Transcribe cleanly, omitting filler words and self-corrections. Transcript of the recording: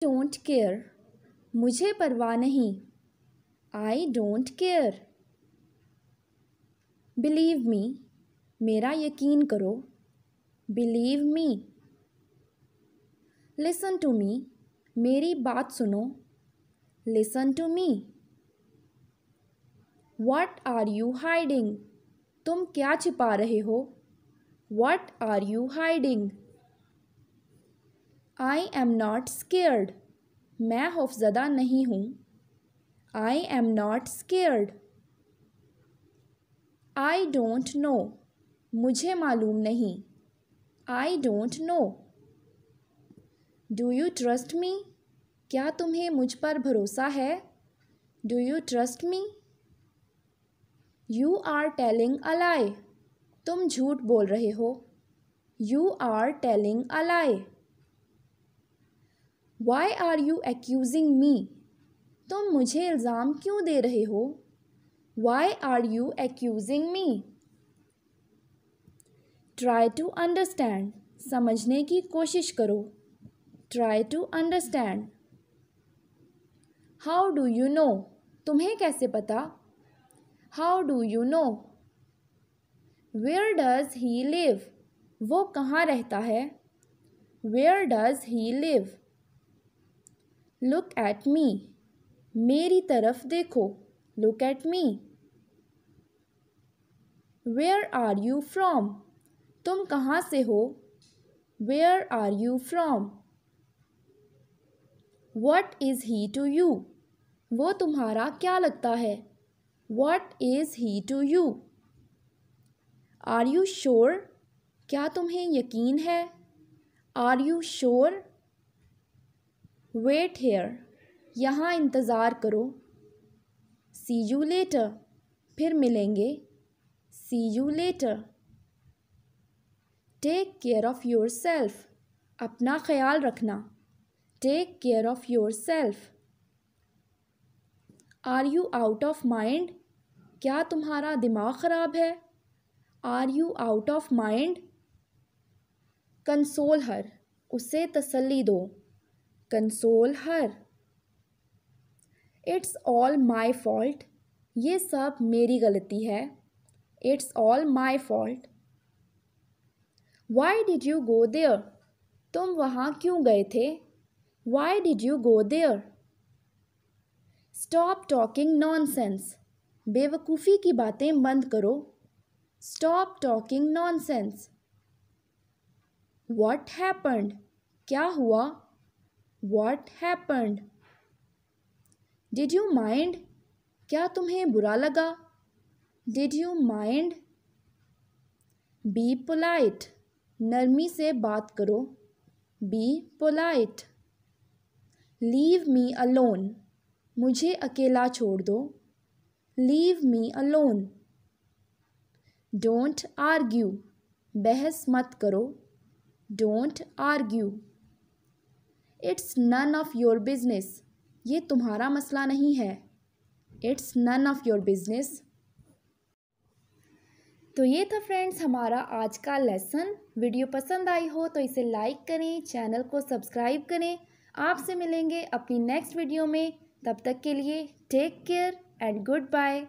Don't care, मुझे परवाह नहीं। I don't care. Believe me, मेरा यकीन करो। Believe me. Listen to me, मेरी बात सुनो। Listen to me. What are you hiding, तुम क्या छिपा रहे हो। What are you hiding. I am not scared, मैं खौफज़दा नहीं हूँ। I am not scared. I don't know, मुझे मालूम नहीं। I don't know. Do you trust me, क्या तुम्हें मुझ पर भरोसा है। Do you trust me. You are telling a lie, तुम झूठ बोल रहे हो। You are telling a lie. Why are you accusing me, तुम मुझे इल्ज़ाम क्यों दे रहे हो। Why are you accusing me. Try to understand, समझने की कोशिश करो। Try to understand. How do you know, तुम्हें कैसे पता। How do you know. Where does he live, वो कहाँ रहता है। Where does he live. Look at me, मेरी तरफ देखो। Look at me. Where are you from, तुम कहाँ से हो। Where are you from. What is he to you, वो तुम्हारा क्या लगता है। What is he to you. Are you sure, क्या तुम्हें यकीन है। Are you sure. Wait here, यहाँ इंतज़ार करो। सी यू लेटर, फिर मिलेंगे। See you later. Take care of yourself, अपना ख्याल रखना। Take care of yourself. Are you out of mind, क्या तुम्हारा दिमाग ख़राब है। Are you out of mind. Console her, उसे तसल्ली दो। Console her. It's all my fault, ये सब मेरी गलती है। It's all my fault. Why did you go there, तुम वहाँ क्यों गए थे। Why did you go there. Stop talking nonsense, बेवकूफ़ी की बातें बंद करो। Stop talking nonsense. What happened, क्या हुआ। What happened. Did you mind, क्या तुम्हें बुरा लगा। Did you mind. Be polite, नरमी से बात करो। Be polite. Leave me alone, मुझे अकेला छोड़ दो। Leave me alone. Don't argue, बहस मत करो। Don't argue. It's none of your business, ये तुम्हारा मसला नहीं है। It's none of your business. तो ये था फ्रेंड्स हमारा आज का लेसन। वीडियो पसंद आई हो तो इसे लाइक करें, चैनल को सब्सक्राइब करें। आपसे मिलेंगे अपनी नेक्स्ट वीडियो में, तब तक के लिए take care and good bye.